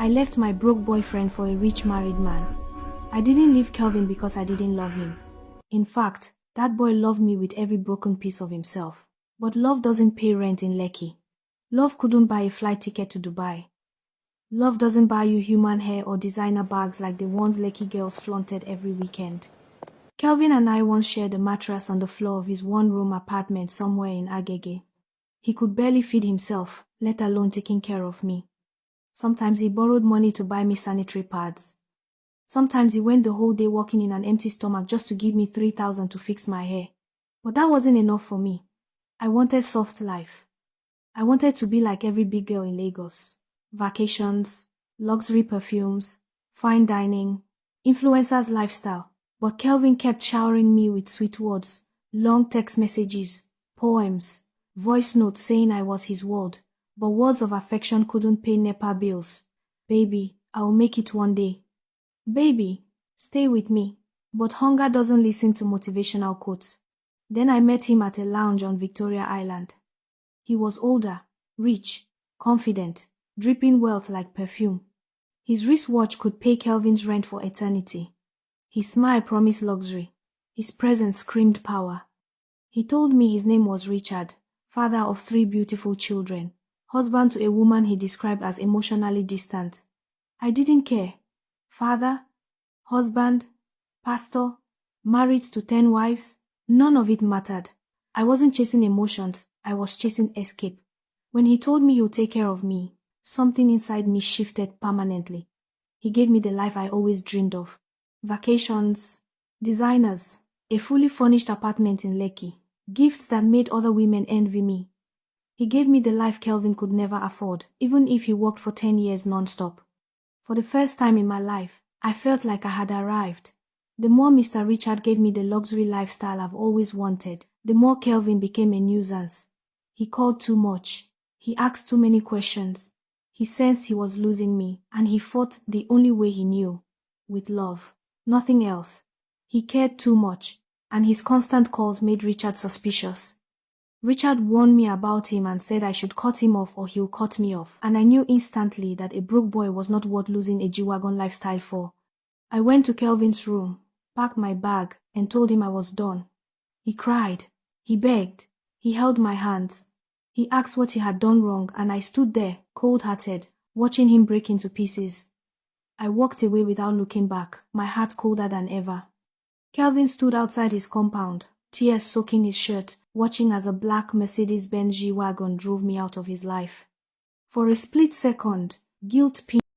I left my broke boyfriend for a rich married man. I didn't leave Kelvin because I didn't love him. In fact, that boy loved me with every broken piece of himself. But love doesn't pay rent in Lekki. Love couldn't buy a flight ticket to Dubai. Love doesn't buy you human hair or designer bags like the ones Lekki girls flaunted every weekend. Kelvin and I once shared a mattress on the floor of his one-room apartment somewhere in Agege. He could barely feed himself, let alone taking care of me. Sometimes he borrowed money to buy me sanitary pads. Sometimes he went the whole day walking in an empty stomach just to give me 3,000 to fix my hair. But that wasn't enough for me. I wanted soft life. I wanted to be like every big girl in Lagos. Vacations, luxury perfumes, fine dining, influencers' lifestyle. But Kelvin kept showering me with sweet words, long text messages, poems, voice notes saying I was his world, but words of affection couldn't pay NEPA bills. Baby, I'll make it one day. Baby, stay with me. But hunger doesn't listen to motivational quotes. Then I met him at a lounge on Victoria Island. He was older, rich, confident, dripping wealth like perfume. His wristwatch could pay Kelvin's rent for eternity. His smile promised luxury. His presence screamed power. He told me his name was Richard, father of 3 beautiful children, husband to a woman he described as emotionally distant. I didn't care. Father, husband, pastor, married to 10 wives, none of it mattered. I wasn't chasing emotions, I was chasing escape. When he told me he would take care of me, something inside me shifted permanently. He gave me the life I always dreamed of. Vacations, designers, a fully furnished apartment in Lekki, gifts that made other women envy me. He gave me the life Kelvin could never afford, even if he worked for 10 years non-stop. For the first time in my life, I felt like I had arrived. The more Mr. Richard gave me the luxury lifestyle I've always wanted, the more Kelvin became a nuisance. He called too much. He asked too many questions. He sensed he was losing me, and he fought the only way he knew, with love. Nothing else. He cared too much, and his constant calls made Richard suspicious. Richard warned me about him and said I should cut him off or he'll cut me off, and I knew instantly that a broke boy was not worth losing a G-Wagon lifestyle for. I went to Kelvin's room, packed my bag, and told him I was done. He cried. He begged. He held my hands. He asked what he had done wrong, and I stood there, cold-hearted, watching him break into pieces. I walked away without looking back, my heart colder than ever. Kelvin stood outside his compound, tears soaking his shirt, watching as a black Mercedes-Benz G-Wagon drove me out of his life. For a split second, guilt pinned